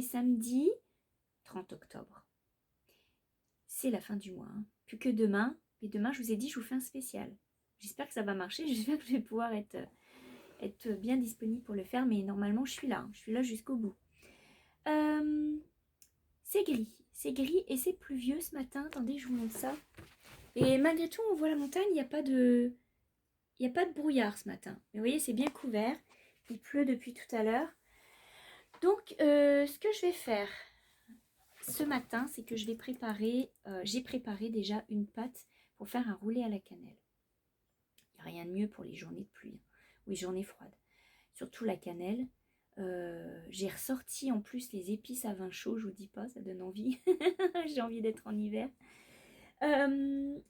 est samedi 30 octobre. C'est la fin du mois, hein. Plus que demain. Et demain, je vous ai dit, je vous fais un spécial. J'espère que ça va marcher. J'espère que je vais pouvoir être bien disponible pour le faire. Mais normalement, je suis là. Je suis là jusqu'au bout. C'est gris et c'est pluvieux ce matin. Attendez, je vous montre ça. Et malgré tout, on voit la montagne. Il n'y a pas de brouillard ce matin. Mais vous voyez, c'est bien couvert. Il pleut depuis tout à l'heure. Donc, ce que je vais faire ce matin, c'est que je vais préparer, j'ai préparé déjà une pâte pour faire un roulé à la cannelle. Il n'y a rien de mieux pour les journées de pluie, hein, ou les journées froides. Surtout la cannelle. J'ai ressorti en plus les épices à vin chaud, je vous dis pas, ça donne envie. J'ai envie d'être en hiver.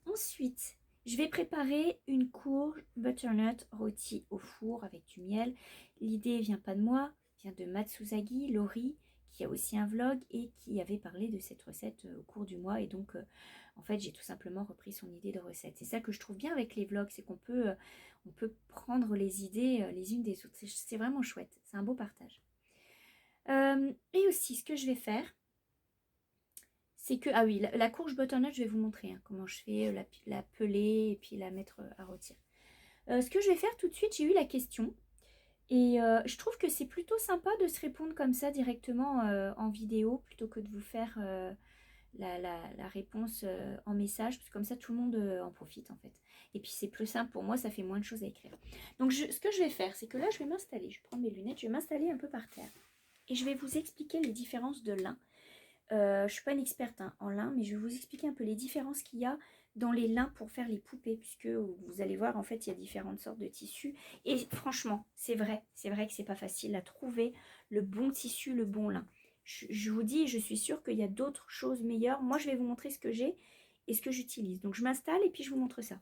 Ensuite, je vais préparer une courge butternut rôti au four avec du miel. L'idée vient pas de moi, vient de Matsuzagi, Laurie, qui a aussi un vlog et qui avait parlé de cette recette au cours du mois. Et donc, en fait, j'ai tout simplement repris son idée de recette. C'est ça que je trouve bien avec les vlogs, c'est qu'on peut, on peut prendre les idées les unes des autres. C'est vraiment chouette, c'est un beau partage. Et aussi, ce que je vais faire, c'est que, ah oui, la courge butternut, je vais vous montrer hein, comment je fais, la peler et puis la mettre à rôtir. Ce que je vais faire tout de suite, j'ai eu la question. Et je trouve que c'est plutôt sympa de se répondre comme ça directement en vidéo, plutôt que de vous faire la réponse en message, parce que comme ça tout le monde en profite en fait. Et puis c'est plus simple pour moi, ça fait moins de choses à écrire. Donc ce que je vais faire, c'est que là je vais m'installer, je vais prendre mes lunettes, je vais m'installer un peu par terre. Et je vais vous expliquer les différences de lin. Je ne suis pas une experte hein, en lin, mais je vais vous expliquer un peu les différences qu'il y a dans les lins pour faire les poupées, puisque vous allez voir, en fait, il y a différentes sortes de tissus. Et franchement, c'est vrai que c'est pas facile à trouver le bon tissu, le bon lin. Je vous dis, je suis sûre qu'il y a d'autres choses meilleures. Moi, je vais vous montrer ce que j'ai et ce que j'utilise. Donc, je m'installe et puis je vous montre ça.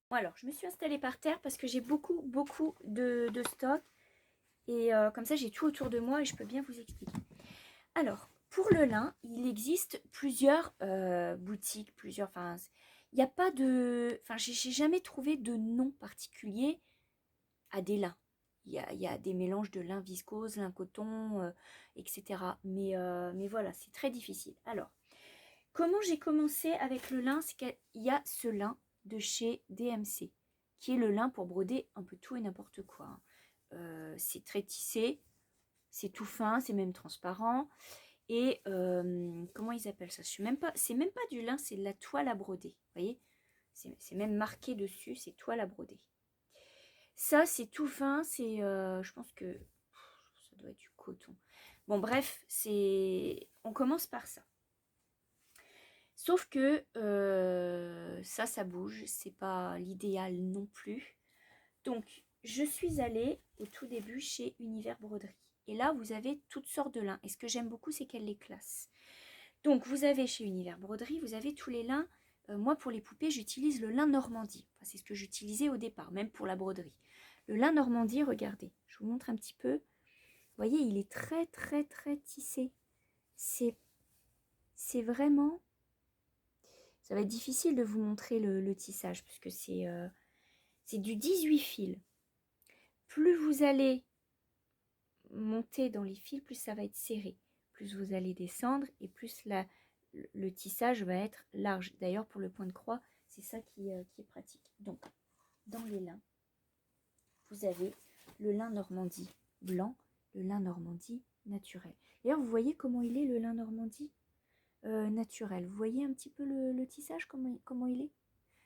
Bon, alors, je me suis installée par terre parce que j'ai beaucoup de stock. Et comme ça, j'ai tout autour de moi et je peux bien vous expliquer. Alors, pour le lin, il existe plusieurs boutiques, enfin, il n'y a pas de, enfin, j'ai jamais trouvé de nom particulier à des lins. Il y a des mélanges de lin viscose, lin coton, etc. Mais voilà, c'est très difficile. Alors, comment j'ai commencé avec le lin? C'est qu'il y a ce lin de chez DMC, qui est le lin pour broder un peu tout et n'importe quoi, hein. C'est très tissé, c'est tout fin, c'est même transparent. Et comment ils appellent ça? C'est même pas du lin, c'est de la toile à broder. Vous voyez? C'est même marqué dessus, c'est toile à broder. Ça, c'est tout fin, c'est, je pense que ça doit être du coton. Bon, bref, on commence par ça. Sauf que ça bouge, c'est pas l'idéal non plus. Donc, je suis allée au tout début chez Univers Broderie. Et là, vous avez toutes sortes de lins. Et ce que j'aime beaucoup, c'est qu'elle les classe. Donc, vous avez chez Univers Broderie, vous avez tous les lins. Moi, pour les poupées, j'utilise le lin Normandie. Enfin, c'est ce que j'utilisais au départ, même pour la broderie. Le lin Normandie, regardez, je vous montre un petit peu. Vous voyez, il est très tissé. C'est vraiment... Ça va être difficile de vous montrer le tissage, puisque c'est du 18 fils. Plus vous allez monter dans les fils, plus ça va être serré. Plus vous allez descendre et plus le tissage va être large. D'ailleurs, pour le point de croix, c'est ça qui est pratique. Donc, dans les lins, vous avez le lin Normandie blanc, le lin Normandie naturel. D'ailleurs, vous voyez comment il est le lin Normandie naturel. Vous voyez un petit peu le tissage, comment il est?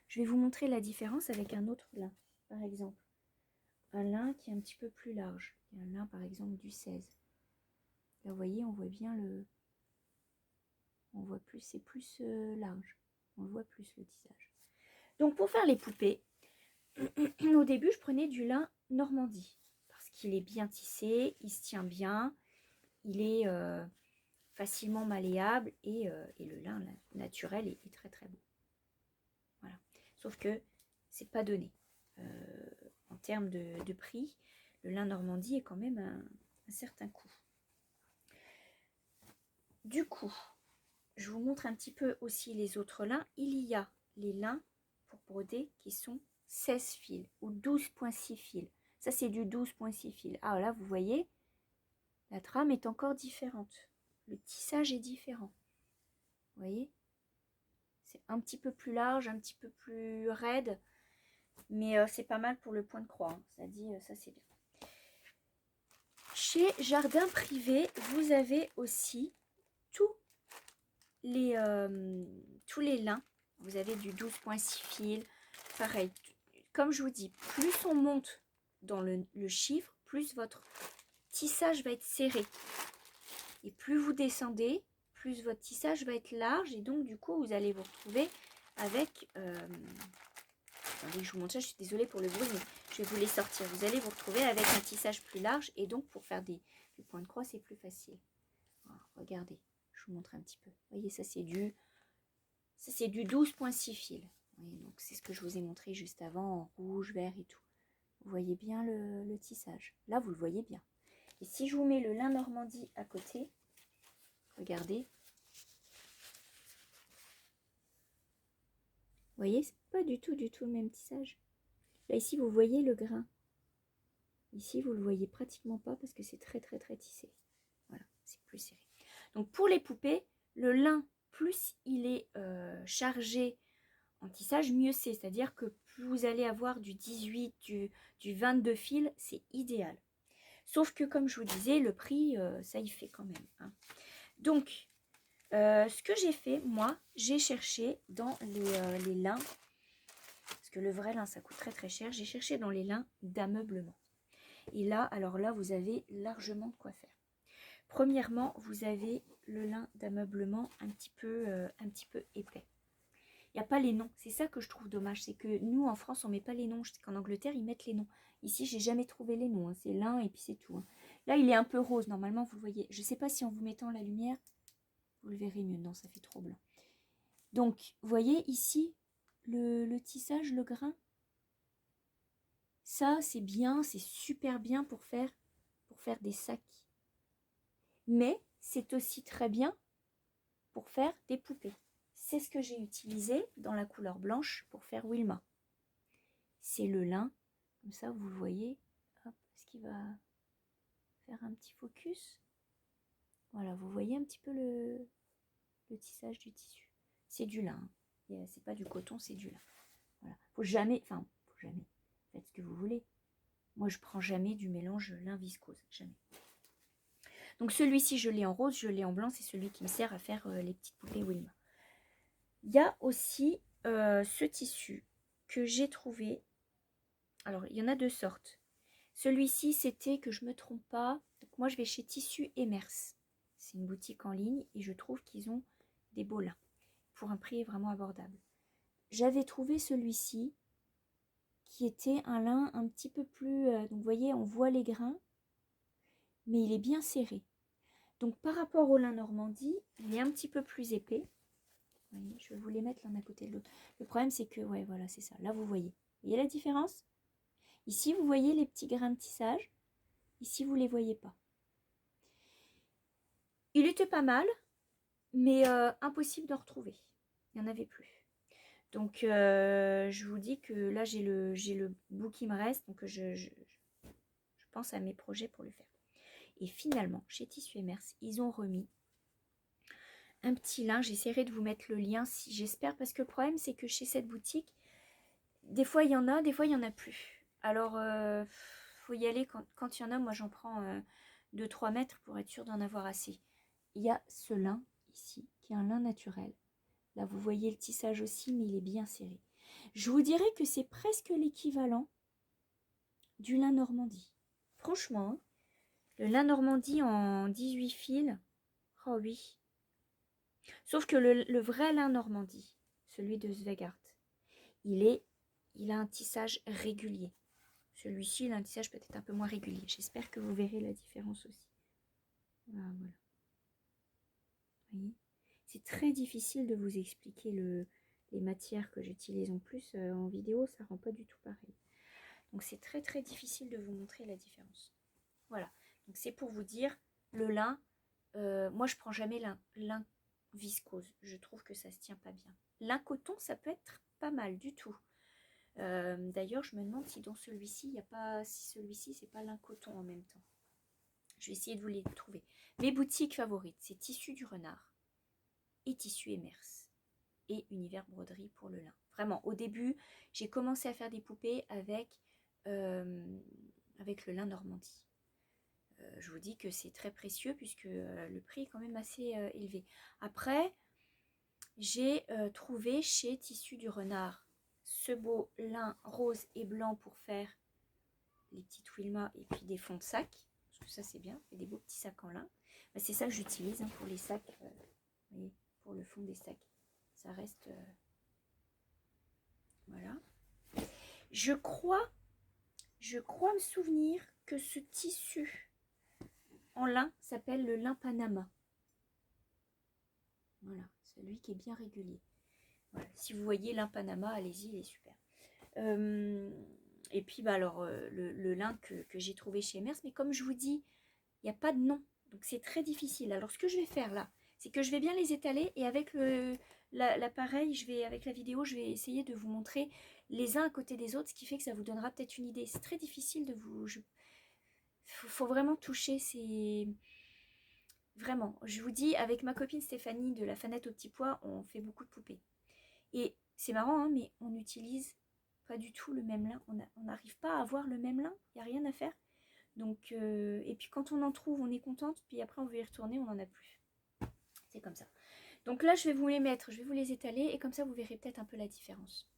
Je vais vous montrer la différence avec un autre lin, par exemple. Un lin qui est un petit peu plus large. Il y a un lin, par exemple, du 16. Là, vous voyez, on voit bien on voit plus, c'est plus large. On le voit plus, le tissage. Donc, pour faire les poupées, au début, je prenais du lin Normandie. Parce qu'il est bien tissé, il se tient bien, il est facilement malléable et le lin naturel est très beau. Voilà. Sauf que c'est pas donné. En termes de prix, le lin Normandie est quand même un certain coût. Du coup, je vous montre un petit peu aussi les autres lins. Il y a les lins pour broder qui sont 16 fils ou 12,6 fils. Ça, c'est du 12,6 fils. Ah là, vous voyez, la trame est encore différente. le tissage est différent. Vous voyez? C'est un petit peu plus large, un petit peu plus raide. Mais c'est pas mal pour le point de croix. Hein. Ça dit, ça c'est bien. Chez Jardin Privé, vous avez aussi tous les lins. Vous avez du 12,6 fil. Pareil, comme je vous dis, plus on monte dans le chiffre, plus votre tissage va être serré. Et plus vous descendez, plus votre tissage va être large. Et donc, du coup, vous allez vous retrouver avec... Attendez, je vous montre ça, je suis désolée pour le bruit, mais je vais vous les sortir. Vous allez vous retrouver avec un tissage plus large. Et donc, pour faire des points de croix, c'est plus facile. Voilà, regardez, je vous montre un petit peu. Vous voyez, ça, c'est du 12,6 fil. Voyez, donc, c'est ce que je vous ai montré juste avant, en rouge, vert et tout. Vous voyez bien le tissage. Là, vous le voyez bien. Et si je vous mets le lin Normandie à côté, regardez. Vous voyez, c'est pas du tout le même tissage. Là, ici, vous voyez le grain. Ici, vous le voyez pratiquement pas parce que c'est très tissé. Voilà, c'est plus serré. Donc, pour les poupées, le lin, plus il est chargé en tissage, mieux c'est. C'est-à-dire que plus vous allez avoir du 18, du 22 fil, c'est idéal. Sauf que, comme je vous disais, le prix, ça y fait quand même. Hein. Donc, ce que j'ai fait, moi, j'ai cherché dans les lins, parce que le vrai lin, ça coûte très cher, j'ai cherché dans les lins d'ameublement. Et là, alors là, vous avez largement de quoi faire. Premièrement, vous avez le lin d'ameublement un petit peu épais. Il n'y a pas les noms. C'est ça que je trouve dommage. C'est que nous, en France, on ne met pas les noms. Je sais qu'en Angleterre, ils mettent les noms. Ici, j'ai jamais trouvé les noms. Hein. C'est lin et puis c'est tout. Hein. Là, il est un peu rose. Normalement, vous le voyez. Je ne sais pas si en vous mettant la lumière, vous le verrez mieux. Non, ça fait trop blanc. Donc, vous voyez ici, le tissage, le grain. Ça, c'est bien. C'est super bien pour faire des sacs. Mais c'est aussi très bien pour faire des poupées. C'est ce que j'ai utilisé dans la couleur blanche pour faire Wilma. C'est le lin. Comme ça, vous le voyez. Hop, est-ce qu'il va faire un petit focus? Voilà, vous voyez un petit peu le tissage du tissu. C'est du lin. Hein. C'est pas du coton, c'est du lin. Voilà. Faut jamais. Faites ce que vous voulez. Moi, je prends jamais du mélange lin viscose. Jamais. Donc celui-ci, je l'ai en rose, je l'ai en blanc. C'est celui qui me sert à faire les petites poupées Wilma. Il y a aussi ce tissu que j'ai trouvé. Alors, il y en a deux sortes. Celui-ci, c'était, que je ne me trompe pas, donc moi je vais chez Tissu Emers. C'est une boutique en ligne et je trouve qu'ils ont des beaux lins pour un prix vraiment abordable. J'avais trouvé celui-ci qui était un lin un petit peu plus... donc vous voyez, on voit les grains, mais il est bien serré. Donc par rapport au lin Normandie, il est un petit peu plus épais. Vous voyez, je vais vous les mettre l'un à côté de l'autre. Le problème, c'est que, ouais, voilà, c'est ça. Là, vous voyez. Vous voyez la différence? Ici, vous voyez les petits grains de tissage. Ici, vous ne les voyez pas. Il était pas mal, mais impossible d'en retrouver. Il n'y en avait plus. Donc, je vous dis que là, j'ai le bout qui me reste. Donc, je pense à mes projets pour le faire. Et finalement, chez Tissu Emers, ils ont remis un petit lin. J'essaierai de vous mettre le lien, si j'espère, parce que le problème, c'est que chez cette boutique, des fois, il y en a, des fois, il n'y en a plus. Alors, faut y aller quand il y en a. Moi, j'en prends 2-3 mètres pour être sûr d'en avoir assez. Il y a ce lin ici, qui est un lin naturel. Là, vous voyez le tissage aussi, mais il est bien serré. Je vous dirais que c'est presque l'équivalent du lin Normandie. Franchement, hein, le lin Normandie en 18 fils, oh oui. Sauf que le vrai lin Normandie, celui de Zweigart, il a un tissage régulier. Celui-ci, il a un tissage peut-être un peu moins régulier. J'espère que vous verrez la différence aussi. Voilà. Vous voyez, c'est très difficile de vous expliquer les matières que j'utilise. En plus, en vidéo, ça rend pas du tout pareil. Donc, c'est très difficile de vous montrer la différence. Voilà. Donc, c'est pour vous dire, le lin, moi, je prends jamais lin viscose. Je trouve que ça se tient pas bien. Lin coton, ça peut être pas mal du tout. D'ailleurs, je me demande si dans celui-ci, il n'y a pas, si celui-ci, c'est pas lin coton en même temps. Je vais essayer de vous les trouver. Mes boutiques favorites, c'est Tissu du Renard et Tissu Emers et Univers Broderie pour le lin. Vraiment, au début, j'ai commencé à faire des poupées avec le lin Normandie. Je vous dis que c'est très précieux puisque le prix est quand même assez élevé. Après, j'ai trouvé chez Tissu du Renard ce beau lin rose et blanc pour faire les petites Wilma et puis des fonds de sac. Parce que ça c'est bien, et des beaux petits sacs en lin. Ben, c'est ça que j'utilise pour les sacs, vous voyez, pour le fond des sacs. Ça reste... voilà. Je crois me souvenir que ce tissu en lin s'appelle le lin Panama. Voilà, celui qui est bien régulier. Voilà. Si vous voyez lin Panama, allez-y, il est super. Et puis, bah alors, le lin que j'ai trouvé chez Mers, mais comme je vous dis, il n'y a pas de nom. Donc, c'est très difficile. Alors, ce que je vais faire là, c'est que je vais bien les étaler et avec l'appareil, avec la vidéo, je vais essayer de vous montrer les uns à côté des autres, ce qui fait que ça vous donnera peut-être une idée. C'est très difficile de vous... Faut vraiment toucher, c'est... Vraiment, je vous dis, avec ma copine Stéphanie de la Fanette au petit pois, on fait beaucoup de poupées. Et c'est marrant, hein, mais on n'utilise pas du tout le même lin. On n'arrive pas à avoir le même lin, il n'y a rien à faire. Donc, et puis quand on en trouve, on est contente, puis après on veut y retourner, on n'en a plus. C'est comme ça. Donc là, je vais vous les mettre, je vais vous les étaler, et comme ça, vous verrez peut-être un peu la différence.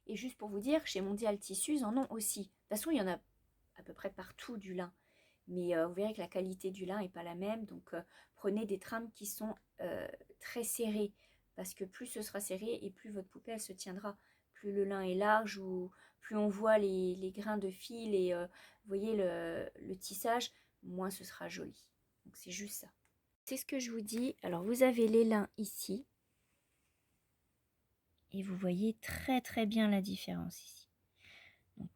Et juste pour vous dire, chez Mondial Tissus, ils en ont aussi. De toute façon, il y en a à peu près partout du lin. Mais vous verrez que la qualité du lin n'est pas la même. Donc, prenez des trames qui sont très serrées. Parce que plus ce sera serré et plus votre poupée, elle se tiendra. Plus le lin est large ou plus on voit les grains de fil et vous voyez le tissage, moins ce sera joli. Donc, c'est juste ça. C'est ce que je vous dis. Alors, vous avez les lins ici. Et vous voyez très très bien la différence ici. Donc,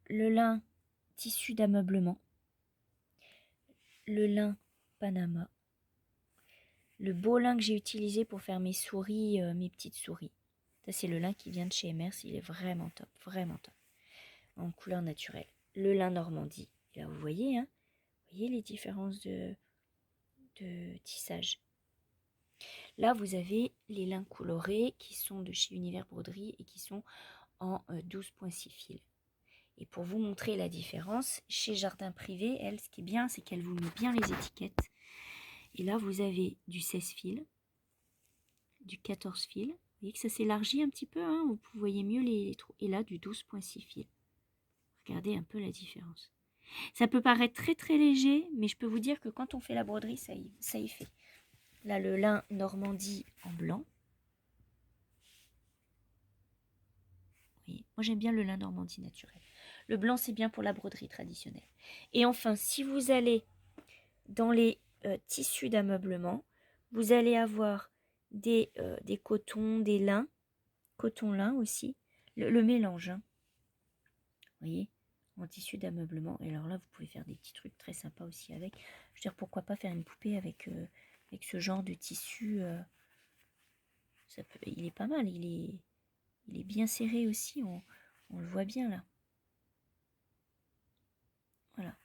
le lin tissu d'ameublement. Le lin Panama. Le beau lin que j'ai utilisé pour faire mes souris, mes petites souris. Ça, c'est le lin qui vient de chez Emers. Il est vraiment top, en couleur naturelle. Le lin Normandie. Et là, vous voyez, hein, vous voyez les différences de tissage. Là, vous avez les lins colorés qui sont de chez Univers Broderie et qui sont en 12,6 fils. Et pour vous montrer la différence, chez Jardin Privé, elle, ce qui est bien, c'est qu'elle vous met bien les étiquettes. Et là, vous avez du 16 fils, du 14 fils. Vous voyez que ça s'élargit un petit peu, hein, vous voyez mieux les trous. Et là, du 12,6 fils. Regardez un peu la différence. Ça peut paraître très très léger, mais je peux vous dire que quand on fait la broderie, ça y fait. Là, le lin Normandie en blanc. Vous voyez, moi, j'aime bien le lin Normandie naturel. Le blanc, c'est bien pour la broderie traditionnelle. Et enfin, si vous allez dans les tissus d'ameublement, vous allez avoir des cotons, des lins, coton-lin aussi, le mélange. Hein. Vous voyez, en tissu d'ameublement. Et alors là, vous pouvez faire des petits trucs très sympas aussi avec. Je veux dire, pourquoi pas faire une poupée avec ce genre de tissu. Il est pas mal, il est bien serré aussi, on le voit bien là. Voilà.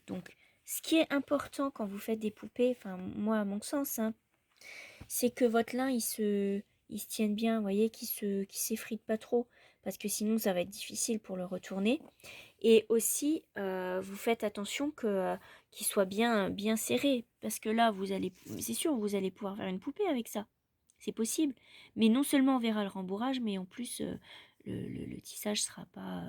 Donc, ce qui est important quand vous faites des poupées, enfin moi à mon sens, hein, c'est que votre lin il se tienne bien, vous voyez, qu'il s'effrite pas trop, parce que sinon ça va être difficile pour le retourner. Et aussi, vous faites attention qu'il soit bien serré, parce que là, c'est sûr, vous allez pouvoir faire une poupée avec ça. C'est possible. Mais non seulement on verra le rembourrage, mais en plus, le tissage sera pas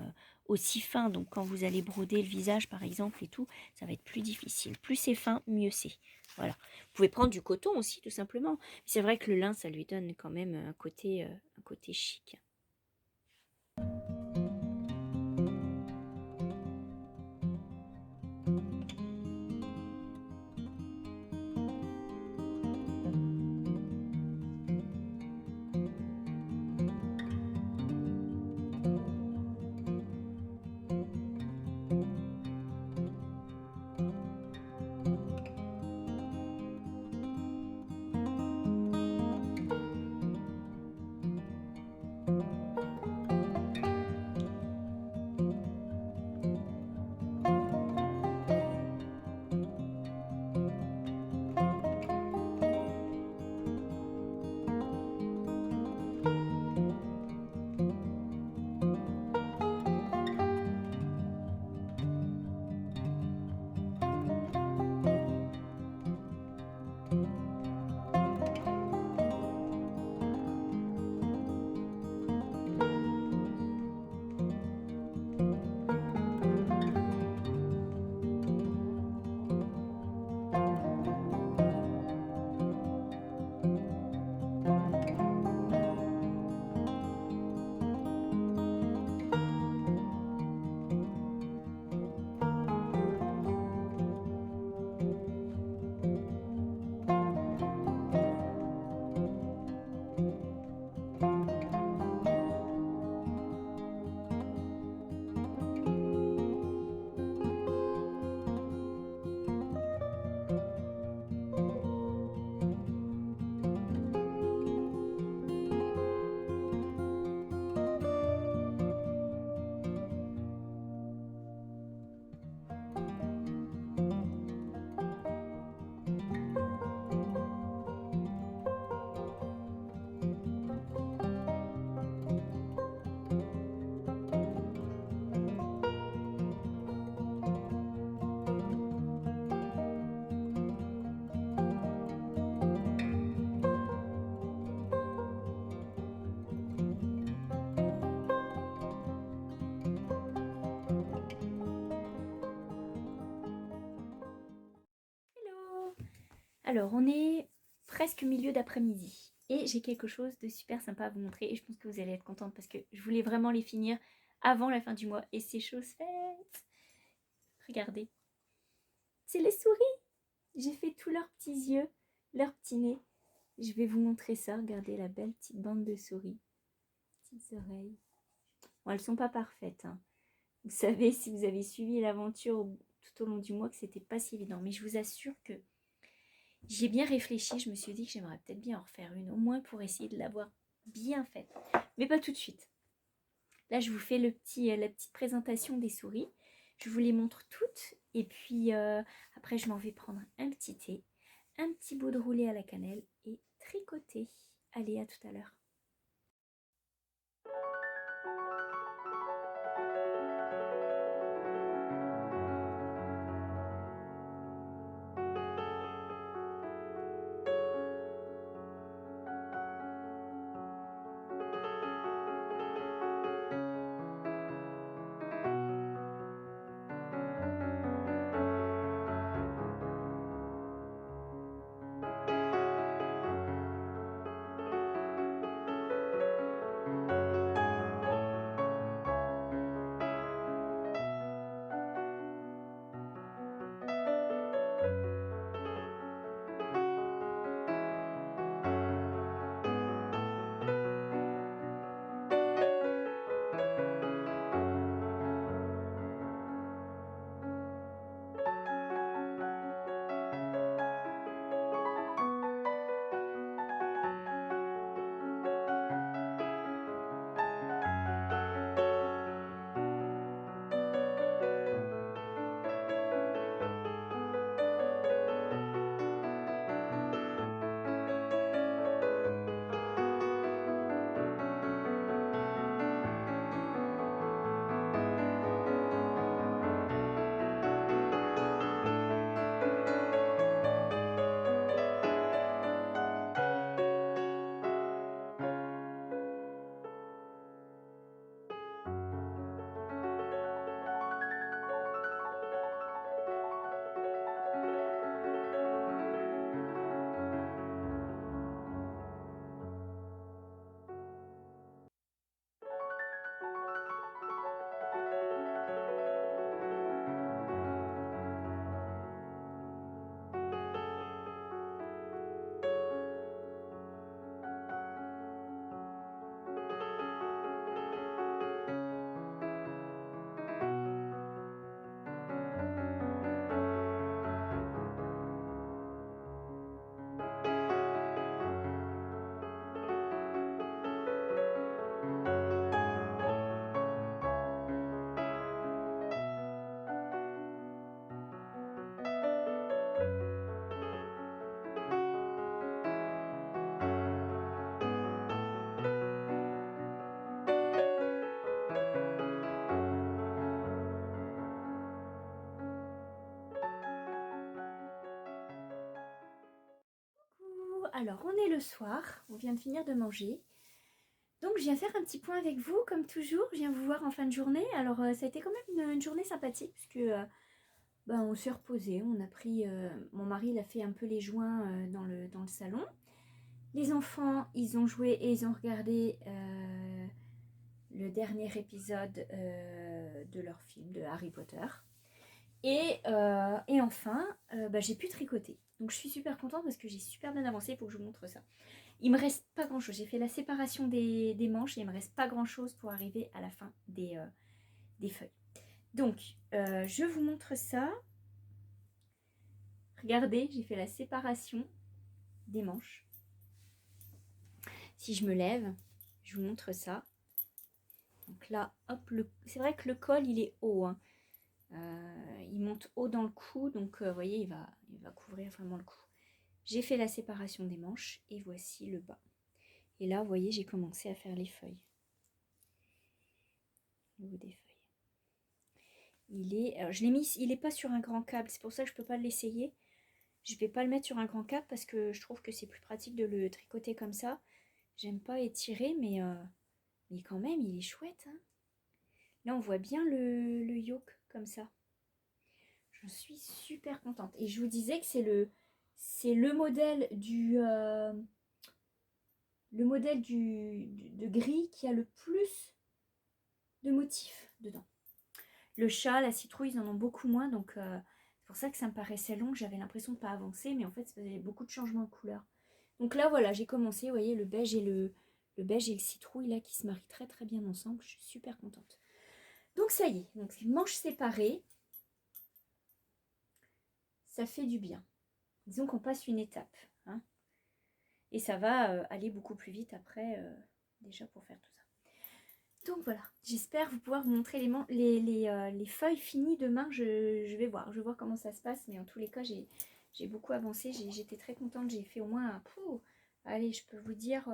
aussi fin. Donc quand vous allez broder le visage, par exemple, et tout, ça va être plus difficile. Plus c'est fin, mieux c'est. Voilà. Vous pouvez prendre du coton aussi, tout simplement. C'est vrai que le lin, ça lui donne quand même un côté chic. Alors, on est presque milieu d'après-midi et j'ai quelque chose de super sympa à vous montrer et je pense que vous allez être contente parce que je voulais vraiment les finir avant la fin du mois et c'est chose faite. Regardez, c'est les souris. J'ai fait tous leurs petits yeux, leurs petits nez. Je vais vous montrer ça. Regardez la belle petite bande de souris. Petites oreilles. Bon, elles sont pas parfaites, hein. Vous savez, si vous avez suivi l'aventure tout au long du mois, que c'était pas si évident. Mais je vous assure que j'ai bien réfléchi. Je me suis dit que j'aimerais peut-être bien en refaire une, au moins pour essayer de l'avoir bien faite. Mais pas tout de suite. Là, je vous fais la petite présentation des souris. Je vous les montre toutes. Et puis, après, je m'en vais prendre un petit thé, un petit bout de roulé à la cannelle et tricoter. Allez, à tout à l'heure. Alors, on est le soir, on vient de finir de manger. Donc, je viens faire un petit point avec vous, comme toujours. Je viens vous voir en fin de journée. Alors, ça a été quand même une journée sympathique, parce que on s'est reposé. On a pris, mon mari, il a fait un peu les joints dans le salon. Les enfants, ils ont joué et ils ont regardé le dernier épisode de leur film, de Harry Potter. Et enfin, j'ai pu tricoter. Donc je suis super contente parce que j'ai super bien avancé. Il faut que je vous montre ça. Il me reste pas grand chose. J'ai fait la séparation des manches et il me reste pas grand chose pour arriver à la fin des feuilles. Donc je vous montre ça. Regardez, j'ai fait la séparation des manches. Si je me lève, je vous montre ça. Donc là, hop, c'est vrai que le col il est haut, hein. Il monte haut dans le cou, donc vous voyez, il va couvrir vraiment le cou. J'ai fait la séparation des manches et voici le bas. Et là, vous voyez, j'ai commencé à faire les feuilles. Le bout des feuilles. Alors, je l'ai mis, il n'est pas sur un grand câble, c'est pour ça que je ne peux pas l'essayer. Je ne vais pas le mettre sur un grand câble parce que je trouve que c'est plus pratique de le tricoter comme ça. J'aime pas étirer, mais quand même, il est chouette, hein. Là, on voit bien le yoke comme ça. Je suis super contente. Et je vous disais que c'est C'est le modèle de gris qui a le plus de motifs dedans. Le chat, la citrouille, ils en ont beaucoup moins, donc c'est pour ça que ça me paraissait long, j'avais l'impression de ne pas avancer, mais en fait, il y avait beaucoup de changements de couleur. Donc là, voilà, j'ai commencé, vous voyez, le beige et le citrouille, là, qui se marient très très bien ensemble, je suis super contente. Donc ça y est, donc manches séparées, ça fait du bien. Disons qu'on passe une étape, hein, et ça va aller beaucoup plus vite après, déjà pour faire tout ça. Donc voilà, j'espère pouvoir vous montrer les feuilles finies demain. Je vais voir comment ça se passe. Mais en tous les cas, j'ai beaucoup avancé. J'étais très contente. J'ai fait au moins un... allez, je peux vous dire...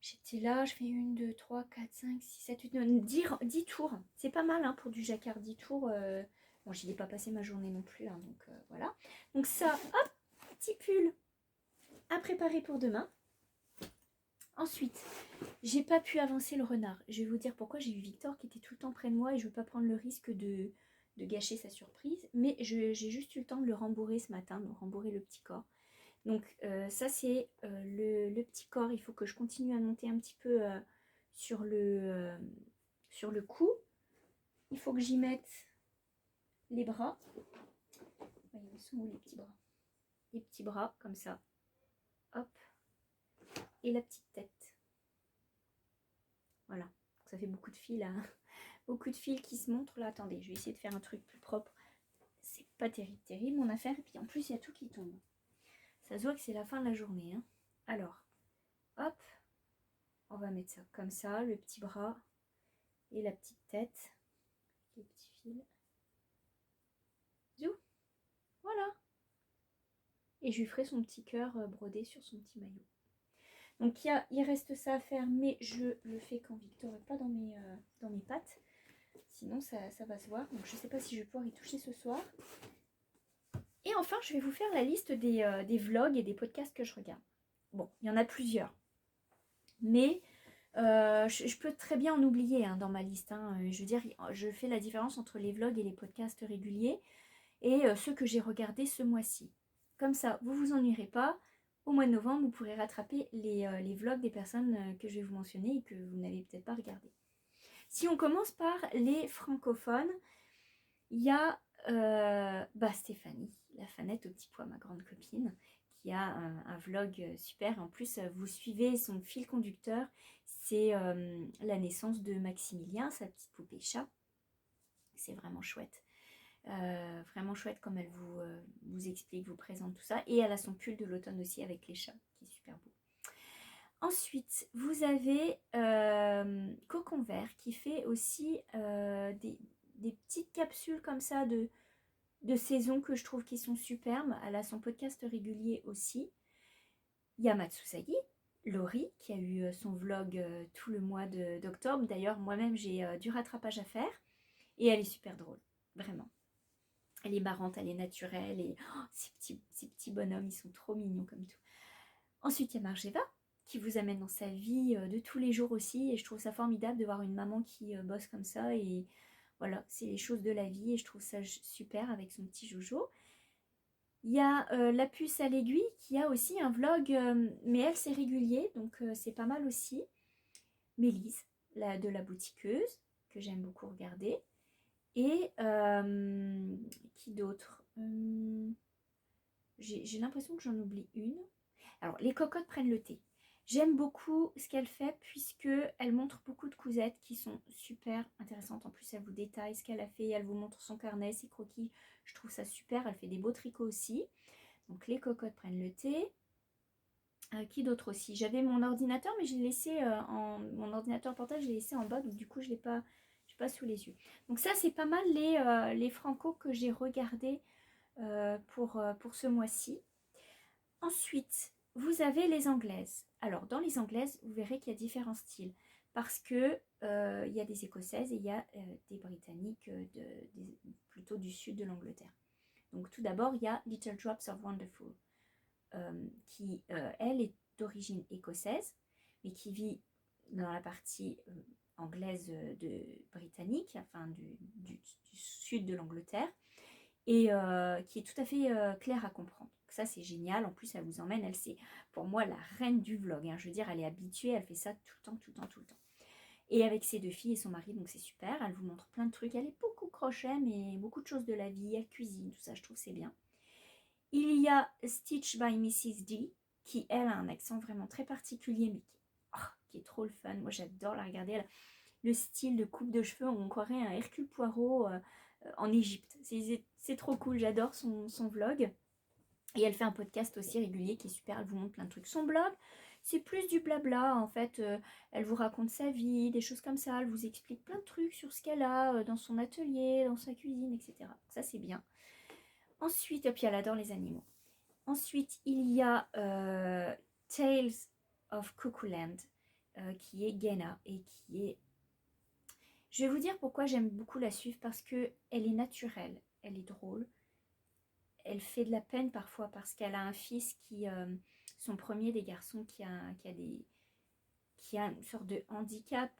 j'étais là, je fais 1, 2, 3, 4, 5, 6, 7, 8, 9, 10 tours. C'est pas mal hein, pour du jacquard, 10 tours. Bon, j'y ai pas passé ma journée non plus. Hein, donc voilà. Donc ça, hop, petit pull à préparer pour demain. Ensuite, j'ai pas pu avancer le renard. Je vais vous dire pourquoi. J'ai eu Victor qui était tout le temps près de moi et je veux pas prendre le risque de gâcher sa surprise. Mais j'ai juste eu le temps de le rembourrer ce matin, de rembourrer le petit corps. Donc ça c'est le petit corps. Il faut que je continue à monter un petit peu sur le cou. Il faut que j'y mette les bras. Voyez, ils sont où les petits bras? Les petits bras comme ça. Hop. Et la petite tête. Voilà, ça fait beaucoup de fils là, beaucoup de fils qui se montrent là. Attendez, je vais essayer de faire un truc plus propre. C'est pas terrible mon affaire. Et puis en plus, il y a tout qui tombe. Ça se voit que c'est la fin de la journée. Hein. Alors, hop, on va mettre ça comme ça, le petit bras et la petite tête. Les petits fils. Zou, voilà. Et je lui ferai son petit cœur brodé sur son petit maillot. Donc il reste ça à faire, mais je le fais quand Victor n'est pas dans mes pattes. Sinon, ça va se voir. Donc, je ne sais pas si je vais pouvoir y toucher ce soir. Et enfin, je vais vous faire la liste des vlogs et des podcasts que je regarde. Bon, il y en a plusieurs. Mais je peux très bien en oublier hein, dans ma liste. Hein. Je veux dire, je fais la différence entre les vlogs et les podcasts réguliers et ceux que j'ai regardés ce mois-ci. Comme ça, vous ne vous ennuierez pas. Au mois de novembre, vous pourrez rattraper les vlogs des personnes que je vais vous mentionner et que vous n'avez peut-être pas regardé. Si on commence par les francophones, il y a Stéphanie, la fanette au petit pois, ma grande copine, qui a un vlog super. En plus, vous suivez son fil conducteur, c'est la naissance de Maximilien, sa petite poupée chat. C'est vraiment chouette. Vraiment chouette comme elle vous explique, vous présente tout ça. Et elle a son pull de l'automne aussi avec les chats, qui est super beau. Ensuite, vous avez Cocon Vert qui fait aussi des petites capsules comme ça de saison que je trouve qui sont superbes. Elle a son podcast régulier aussi. Il y a Matsusagi, Laurie, qui a eu son vlog tout le mois d'octobre. D'ailleurs, moi-même, j'ai du rattrapage à faire. Et elle est super drôle, vraiment. Elle est marrante, elle est naturelle. Et ces petits bonhommes, ils sont trop mignons comme tout. Ensuite, il y a Margeva, qui vous amène dans sa vie de tous les jours aussi. Et je trouve ça formidable de voir une maman qui bosse comme ça. Et voilà, c'est les choses de la vie. Et je trouve ça super avec son petit Jojo. Il y a la puce à l'aiguille qui a aussi un vlog, mais elle c'est régulier, donc c'est pas mal aussi. Mélise, de la boutiqueuse, que j'aime beaucoup regarder. Et qui d'autre j'ai l'impression que j'en oublie une. Alors, les cocottes prennent le thé. J'aime beaucoup ce qu'elle fait puisqu'elle montre beaucoup de cousettes qui sont super intéressantes. En plus, elle vous détaille ce qu'elle a fait, elle vous montre son carnet, ses croquis. Je trouve ça super. Elle fait des beaux tricots aussi. Donc, les cocottes prennent le thé. Qui d'autre aussi? J'avais mon ordinateur, mais je l'ai laissé mon ordinateur portable, je l'ai laissé en bas. Donc, du coup, je l'ai pas sous les yeux. Donc, ça, c'est pas mal les Franco que j'ai regardés pour ce mois-ci. Ensuite, vous avez les anglaises. Alors, dans les anglaises, vous verrez qu'il y a différents styles. Parce que il y a des écossaises et il y a des britanniques plutôt du sud de l'Angleterre. Donc, tout d'abord, il y a Little Drops of Wonderful, qui, elle, est d'origine écossaise, mais qui vit dans la partie anglaise britannique, enfin du sud de l'Angleterre. et qui est tout à fait claire à comprendre. Donc ça, c'est génial. En plus, elle vous emmène. Elle, c'est pour moi la reine du vlog, hein. Je veux dire, elle est habituée, elle fait ça tout le temps, tout le temps, tout le temps. Et avec ses 2 filles et son mari, donc c'est super. Elle vous montre plein de trucs. Elle est beaucoup crochet, mais beaucoup de choses de la vie. Elle cuisine, tout ça, je trouve c'est bien. Il y a Stitch by Mrs. D, qui elle a un accent vraiment très particulier, mais qui est trop le fun. Moi j'adore la regarder. Elle a le style de coupe de cheveux, on croirait un Hercule Poirot en Égypte. C'est trop cool, j'adore son vlog. Et elle fait un podcast aussi régulier qui est super, elle vous montre plein de trucs. Son blog, c'est plus du blabla en fait. Elle vous raconte sa vie, des choses comme ça. Elle vous explique plein de trucs sur ce qu'elle a dans son atelier, dans sa cuisine, etc. Ça, c'est bien. Ensuite, et puis elle adore les animaux. Ensuite, il y a Tales of Cuckooland, qui est Gena et qui est... Je vais vous dire pourquoi j'aime beaucoup la suivre, parce qu'elle est naturelle, elle est drôle. Elle fait de la peine parfois parce qu'elle a un fils qui, son premier des garçons, qui a une sorte de handicap,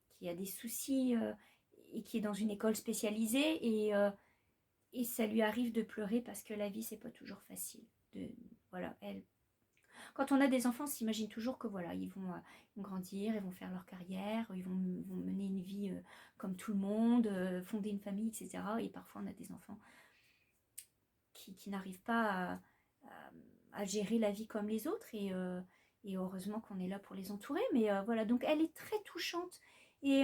qui a des soucis et qui est dans une école spécialisée et ça lui arrive de pleurer parce que la vie c'est pas toujours facile. Voilà, quand on a des enfants, on s'imagine toujours que voilà, ils vont grandir, ils vont faire leur carrière, ils vont mener une vie comme tout le monde, fonder une famille, etc. Et parfois on a des enfants qui n'arrivent pas à gérer la vie comme les autres et heureusement qu'on est là pour les entourer. Mais voilà, donc elle est très touchante et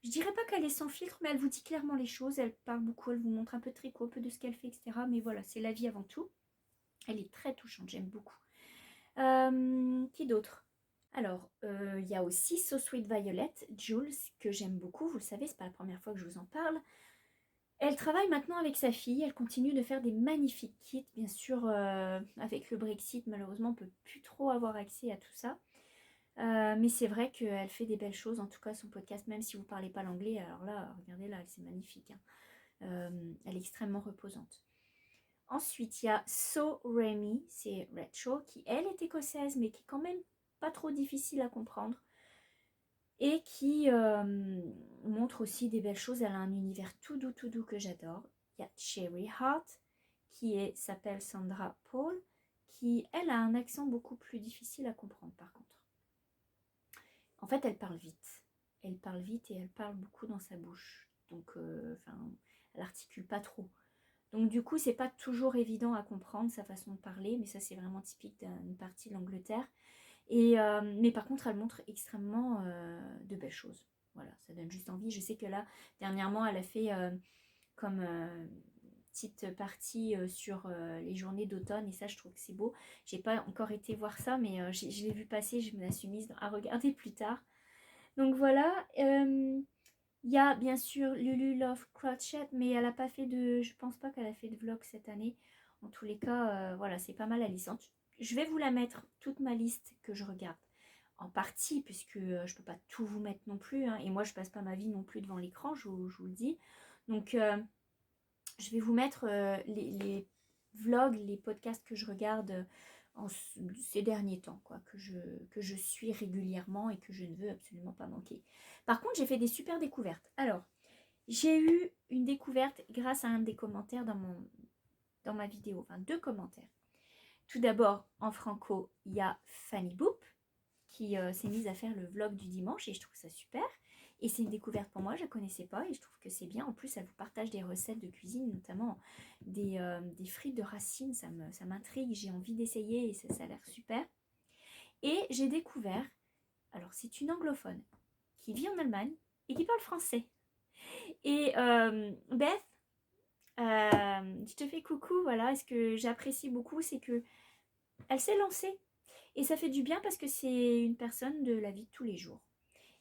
je dirais pas qu'elle est sans filtre, mais elle vous dit clairement les choses, elle parle beaucoup, elle vous montre un peu de tricot, un peu de ce qu'elle fait, etc. Mais voilà, c'est la vie avant tout. Elle est très touchante, j'aime beaucoup. Qui d'autre? Alors, il y a aussi So Sweet Violet, Jules, que j'aime beaucoup. Vous le savez, c'est pas la première fois que je vous en parle. Elle travaille maintenant avec sa fille, elle continue de faire des magnifiques kits. Bien sûr, avec le Brexit, malheureusement, on ne peut plus trop avoir accès à tout ça. Mais c'est vrai qu'elle fait des belles choses, en tout cas son podcast, même si vous ne parlez pas l'anglais, alors là, regardez là, c'est magnifique, hein. Elle est extrêmement reposante. Ensuite, il y a So Remy, c'est Rachel, qui elle est écossaise, mais qui est quand même pas trop difficile à comprendre. Et qui montre aussi des belles choses. Elle a un univers tout doux que j'adore. Il y a Cherry Heart, qui s'appelle Sandra Paul, qui, elle, a un accent beaucoup plus difficile à comprendre, par contre. En fait, elle parle vite. Elle parle vite et elle parle beaucoup dans sa bouche. Donc, elle articule pas trop. Donc, du coup, c'est pas toujours évident à comprendre sa façon de parler, mais ça, c'est vraiment typique d'une partie de l'Angleterre. Mais par contre, elle montre extrêmement de belles choses. Voilà, ça donne juste envie. Je sais que là, dernièrement, elle a fait comme petite partie sur les journées d'automne. Et ça, je trouve que c'est beau. J'ai pas encore été voir ça, mais je l'ai vu passer. Je me la suis mise à regarder plus tard. Donc voilà. Il y a bien sûr Lulu Love Crochet, mais elle a pas fait de... Je pense pas qu'elle a fait de vlog cette année. En tous les cas, voilà, c'est pas mal la licence. Je vais vous la mettre, toute ma liste que je regarde, en partie, puisque je peux pas tout vous mettre non plus, hein, et moi je passe pas ma vie non plus devant l'écran, je vous le dis. Donc je vais vous mettre les vlogs, les podcasts que je regarde ces derniers temps, quoi, que je suis régulièrement et que je ne veux absolument pas manquer. Par contre, j'ai fait des super découvertes. Alors, j'ai eu une découverte grâce à un des commentaires dans ma vidéo, enfin 2 commentaires. Tout d'abord, en franco, il y a Fanny Boop qui s'est mise à faire le vlog du dimanche et je trouve ça super. Et c'est une découverte pour moi, je ne connaissais pas et je trouve que c'est bien. En plus, elle vous partage des recettes de cuisine, notamment des frites de racines. Ça m'intrigue, j'ai envie d'essayer et ça a l'air super. Et j'ai découvert, alors c'est une anglophone qui vit en Allemagne et qui parle français. Et Beth, je te fais coucou, voilà, ce que j'apprécie beaucoup, c'est que elle s'est lancée. Et ça fait du bien parce que c'est une personne de la vie de tous les jours.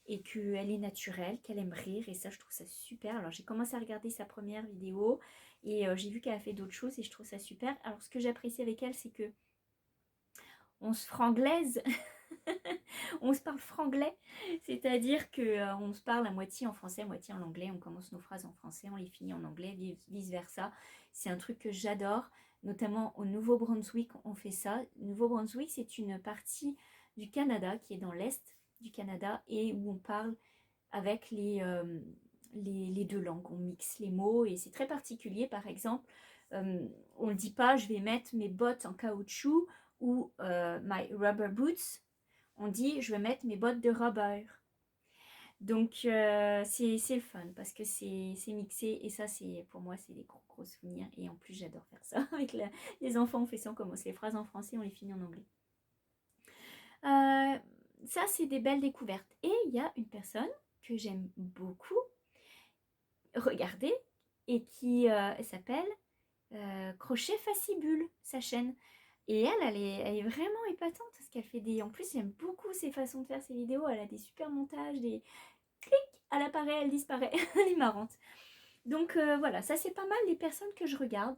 Et qu'elle est naturelle, qu'elle aime rire. Et ça, je trouve ça super. Alors, j'ai commencé à regarder sa première vidéo. Et j'ai vu qu'elle a fait d'autres choses. Et je trouve ça super. Alors, ce que j'apprécie avec elle, c'est que on se franglaise. On se parle franglais. C'est-à-dire qu'on se parle à moitié en français, à moitié en anglais. On commence nos phrases en français, on les finit en anglais, vice-versa. C'est un truc que j'adore. Notamment au Nouveau-Brunswick, on fait ça. Nouveau-Brunswick, c'est une partie du Canada qui est dans l'est du Canada et où on parle avec les deux langues. On mixe les mots et c'est très particulier. Par exemple, on ne dit pas je vais mettre mes bottes en caoutchouc ou my rubber boots. On dit je vais mettre mes bottes de rubber. Donc c'est le fun parce que c'est mixé et ça c'est pour moi c'est des gros souvenirs et en plus j'adore faire ça avec les enfants. On fait ça, on commence les phrases en français, on les finit en anglais. Ça c'est des belles découvertes et il y a une personne que j'aime beaucoup regarder et qui elle s'appelle Crochet Facibule, sa chaîne. Et elle est vraiment épatante parce qu'elle fait des... En plus, j'aime beaucoup ses façons de faire ses vidéos. Elle a des super montages, des... Clic, elle apparaît, elle disparaît. Elle est marrante. Donc voilà, ça c'est pas mal les personnes que je regarde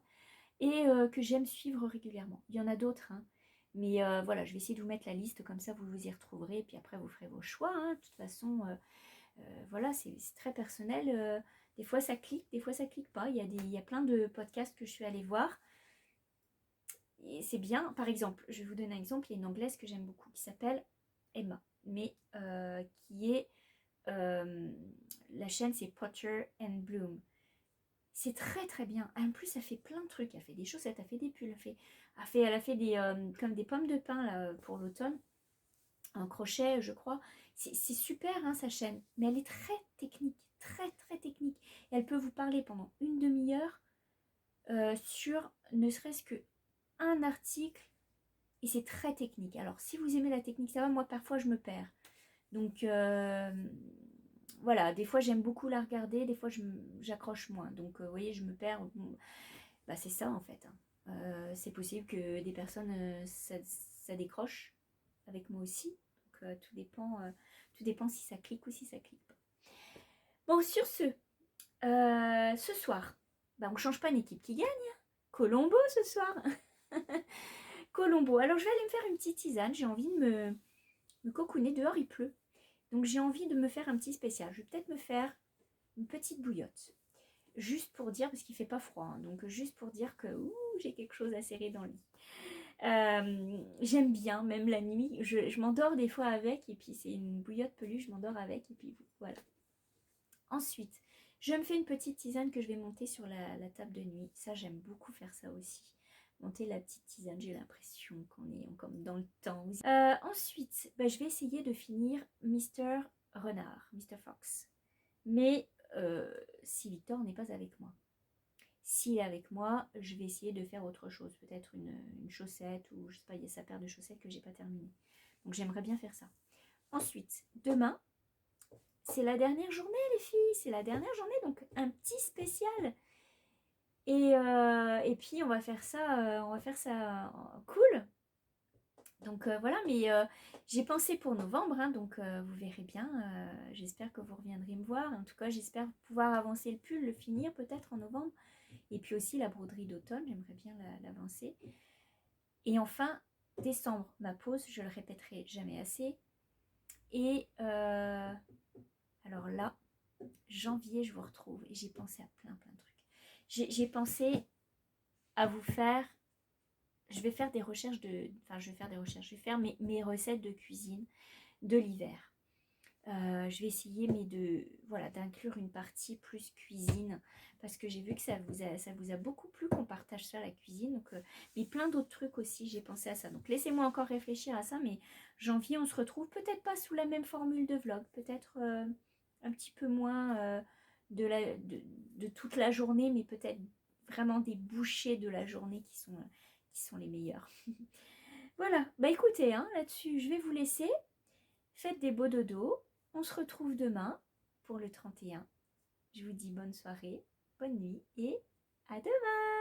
et que j'aime suivre régulièrement. Il y en a d'autres, hein. Mais voilà, je vais essayer de vous mettre la liste, comme ça vous vous y retrouverez. Et puis après, vous ferez vos choix, hein. De toute façon, voilà, c'est très personnel. Des fois ça clique, des fois ça clique pas. Il y a plein de podcasts que je suis allée voir. Et c'est bien. Par exemple, je vais vous donner un exemple. Il y a une anglaise que j'aime beaucoup qui s'appelle Emma. Mais qui est... la chaîne c'est Potter and Bloom. C'est très très bien. En plus, elle fait plein de trucs. Elle fait des chaussettes, elle fait des pulls, elle a fait des, comme des pommes de pin là, pour l'automne. Un crochet, je crois. C'est super, hein, sa chaîne. Mais elle est très technique. Très très technique. Et elle peut vous parler pendant une demi-heure sur ne serait-ce que un article. Et c'est très technique. Alors, si vous aimez la technique, ça va. Moi, parfois, je me perds. Donc, voilà, des fois j'aime beaucoup la regarder, des fois j'accroche moins. Donc, vous voyez, je me perds. Bon, bah, c'est ça en fait, hein. C'est possible que des personnes, ça décroche avec moi aussi. Donc, tout dépend si ça clique ou si ça clique pas. Bon, sur ce soir, bah, on ne change pas une équipe qui gagne. Colombo ce soir. Colombo. Alors, je vais aller me faire une petite tisane. J'ai envie de me cocooner. Dehors, il pleut. Donc j'ai envie de me faire un petit spécial. Je vais peut-être me faire une petite bouillotte. Juste pour dire, parce qu'il ne fait pas froid, hein, donc juste pour dire que j'ai quelque chose à serrer dans le lit. J'aime bien, même la nuit. Je m'endors des fois avec, et puis c'est une bouillotte peluche, je m'endors avec, et puis voilà. Ensuite, je me fais une petite tisane que je vais monter sur la table de nuit. Ça, j'aime beaucoup faire ça aussi. Monter la petite tisane, j'ai l'impression qu'on est comme dans le temps. Ensuite, je vais essayer de finir Mr. Renard, Mr. Fox. Mais si Victor n'est pas avec moi. S'il est avec moi, je vais essayer de faire autre chose. Peut-être une chaussette ou je sais pas, il y a sa paire de chaussettes que j'ai pas terminée. Donc j'aimerais bien faire ça. Ensuite, demain, c'est la dernière journée les filles. C'est la dernière journée, donc un petit spécial. Et puis on va faire ça cool. Donc voilà, mais j'ai pensé pour novembre, hein, donc vous verrez bien. J'espère que vous reviendrez me voir. En tout cas, j'espère pouvoir avancer le pull, le finir peut-être en novembre. Et puis aussi la broderie d'automne, j'aimerais bien l'avancer. Et enfin, décembre, ma pause, je le répéterai jamais assez. Et alors là, janvier, je vous retrouve. Et j'ai pensé à plein de trucs. J'ai pensé à vous faire... Je vais faire des recherches je vais faire mes recettes de cuisine de l'hiver. Je vais essayer d'inclure une partie plus cuisine parce que j'ai vu que ça vous a beaucoup plu qu'on partage ça, la cuisine. Donc, mais plein d'autres trucs aussi, j'ai pensé à ça. Donc laissez-moi encore réfléchir à ça, mais janvier, on se retrouve peut-être pas sous la même formule de vlog, peut-être un petit peu moins de toute la journée, mais peut-être vraiment des bouchées de la journée qui sont les meilleurs. Voilà, écoutez, hein, là-dessus, je vais vous laisser. Faites des beaux dodos. On se retrouve demain pour le 31. Je vous dis bonne soirée, bonne nuit et à demain!